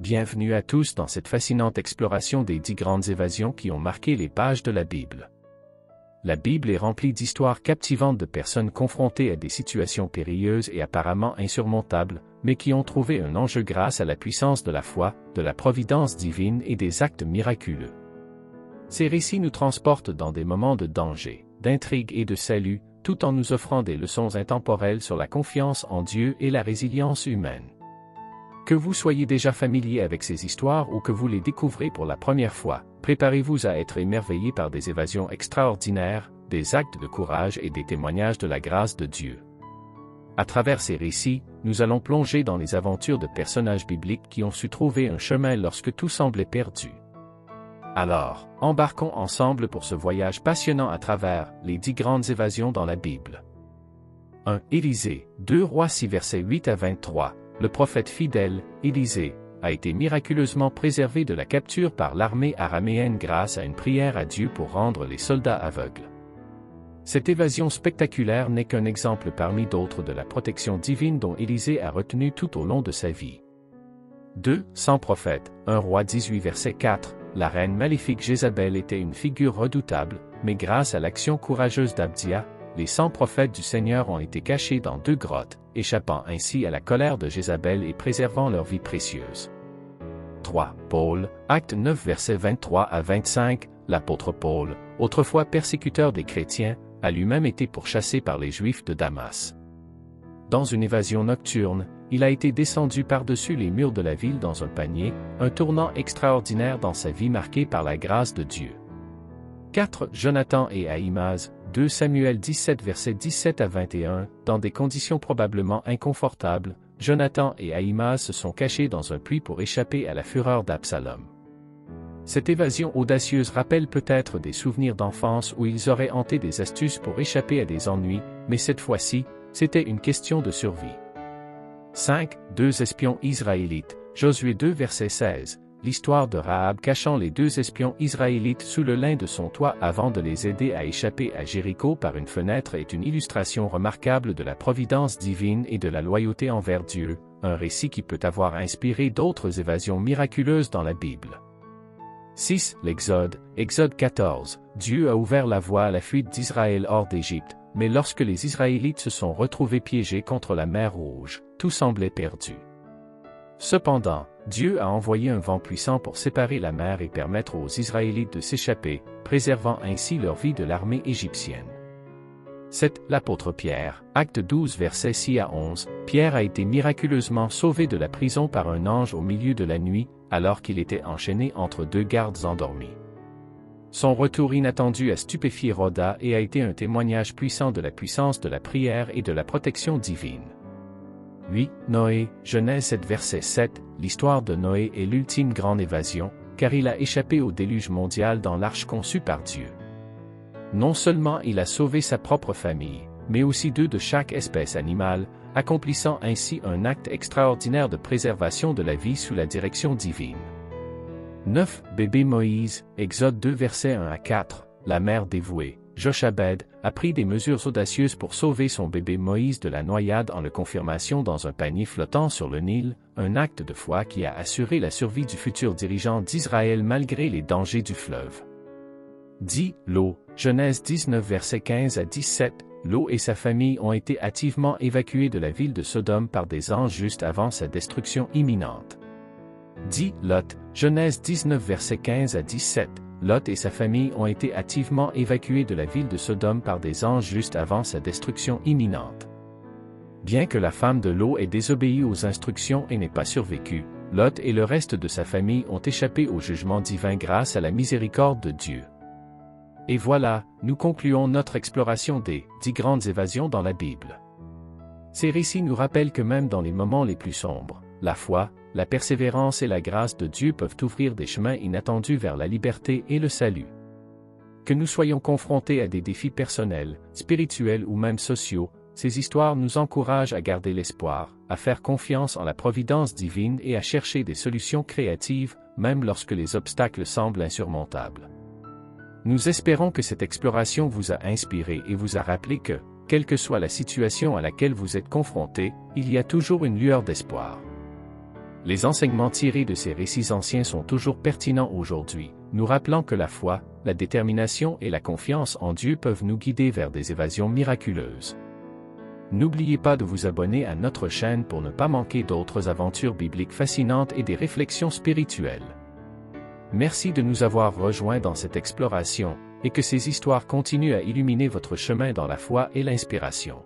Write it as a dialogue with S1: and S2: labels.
S1: Bienvenue à tous dans cette fascinante exploration des 10 grandes évasions qui ont marqué les pages de la Bible. La Bible est remplie d'histoires captivantes de personnes confrontées à des situations périlleuses et apparemment insurmontables, mais qui ont trouvé un enjeu grâce à la puissance de la foi, de la providence divine et des actes miraculeux. Ces récits nous transportent dans des moments de danger, d'intrigue et de salut, tout en nous offrant des leçons intemporelles sur la confiance en Dieu et la résilience humaine. Que vous soyez déjà familier avec ces histoires ou que vous les découvrez pour la première fois, préparez-vous à être émerveillé par des évasions extraordinaires, des actes de courage et des témoignages de la grâce de Dieu. À travers ces récits, nous allons plonger dans les aventures de personnages bibliques qui ont su trouver un chemin lorsque tout semblait perdu. Alors, embarquons ensemble pour ce voyage passionnant à travers les 10 grandes évasions dans la Bible. 1. Élisée, 2 Rois 6 versets 8 à 23. Le prophète fidèle, Élisée, a été miraculeusement préservé de la capture par l'armée araméenne grâce à une prière à Dieu pour rendre les soldats aveugles. Cette évasion spectaculaire n'est qu'un exemple parmi d'autres de la protection divine dont Élisée a retenu tout au long de sa vie. 2. Sans prophète, 1 Roi 18 verset 4, la reine maléfique Jézabel était une figure redoutable, mais grâce à l'action courageuse d'Abdia, les 100 prophètes du Seigneur ont été cachés dans 2 grottes, échappant ainsi à la colère de Jézabel et préservant leur vie précieuse. 3. Paul, Acte 9 versets 23 à 25, l'apôtre Paul, autrefois persécuteur des chrétiens, a lui-même été pourchassé par les Juifs de Damas. Dans une évasion nocturne, il a été descendu par-dessus les murs de la ville dans un panier, un tournant extraordinaire dans sa vie marquée par la grâce de Dieu. 4. Jonathan et Ahimaaz, 2 Samuel 17 versets 17 à 21, dans des conditions probablement inconfortables, Jonathan et Ahimaaz se sont cachés dans un puits pour échapper à la fureur d'Absalom. Cette évasion audacieuse rappelle peut-être des souvenirs d'enfance où ils auraient hanté des astuces pour échapper à des ennuis, mais cette fois-ci, c'était une question de survie. 5. 2 espions israélites, Josué 2 verset 16. L'histoire de Rahab cachant les 2 espions israélites sous le lin de son toit avant de les aider à échapper à Jéricho par une fenêtre est une illustration remarquable de la providence divine et de la loyauté envers Dieu, un récit qui peut avoir inspiré d'autres évasions miraculeuses dans la Bible. 6. L'Exode, Exode 14. Dieu a ouvert la voie à la fuite d'Israël hors d'Égypte, mais lorsque les Israélites se sont retrouvés piégés contre la mer Rouge, tout semblait perdu. Cependant, Dieu a envoyé un vent puissant pour séparer la mer et permettre aux Israélites de s'échapper, préservant ainsi leur vie de l'armée égyptienne. 7. L'apôtre Pierre, Acte 12 versets 6 à 11, Pierre a été miraculeusement sauvé de la prison par un ange au milieu de la nuit, alors qu'il était enchaîné entre 2 gardes endormis. Son retour inattendu a stupéfié Rhoda et a été un témoignage puissant de la puissance de la prière et de la protection divine. 8. Noé, Genèse 7 verset 7, l'histoire de Noé est l'ultime grande évasion, car il a échappé au déluge mondial dans l'arche conçue par Dieu. Non seulement il a sauvé sa propre famille, mais aussi 2 de chaque espèce animale, accomplissant ainsi un acte extraordinaire de préservation de la vie sous la direction divine. 9. Bébé Moïse, Exode 2 versets 1 à 4, la mère dévouée, Jochebed, a pris des mesures audacieuses pour sauver son bébé Moïse de la noyade en le confirmation dans un panier flottant sur le Nil, un acte de foi qui a assuré la survie du futur dirigeant d'Israël malgré les dangers du fleuve. 10. Lot, Genèse 19 versets 15 à 17, Lot et sa famille ont été hâtivement évacués de la ville de Sodome par des anges juste avant sa destruction imminente. 10. Lot, Genèse 19 versets 15 à 17, Lot et sa famille ont été hâtivement évacués de la ville de Sodome par des anges juste avant sa destruction imminente. Bien que la femme de Lot ait désobéi aux instructions et n'ait pas survécu, Lot et le reste de sa famille ont échappé au jugement divin grâce à la miséricorde de Dieu. Et voilà, nous concluons notre exploration des 10 grandes évasions dans la Bible. Ces récits nous rappellent que même dans les moments les plus sombres, la foi, la persévérance et la grâce de Dieu peuvent ouvrir des chemins inattendus vers la liberté et le salut. Que nous soyons confrontés à des défis personnels, spirituels ou même sociaux, ces histoires nous encouragent à garder l'espoir, à faire confiance en la providence divine et à chercher des solutions créatives, même lorsque les obstacles semblent insurmontables. Nous espérons que cette exploration vous a inspiré et vous a rappelé que, quelle que soit la situation à laquelle vous êtes confronté, il y a toujours une lueur d'espoir. Les enseignements tirés de ces récits anciens sont toujours pertinents aujourd'hui, nous rappelant que la foi, la détermination et la confiance en Dieu peuvent nous guider vers des évasions miraculeuses. N'oubliez pas de vous abonner à notre chaîne pour ne pas manquer d'autres aventures bibliques fascinantes et des réflexions spirituelles. Merci de nous avoir rejoints dans cette exploration, et que ces histoires continuent à illuminer votre chemin dans la foi et l'inspiration.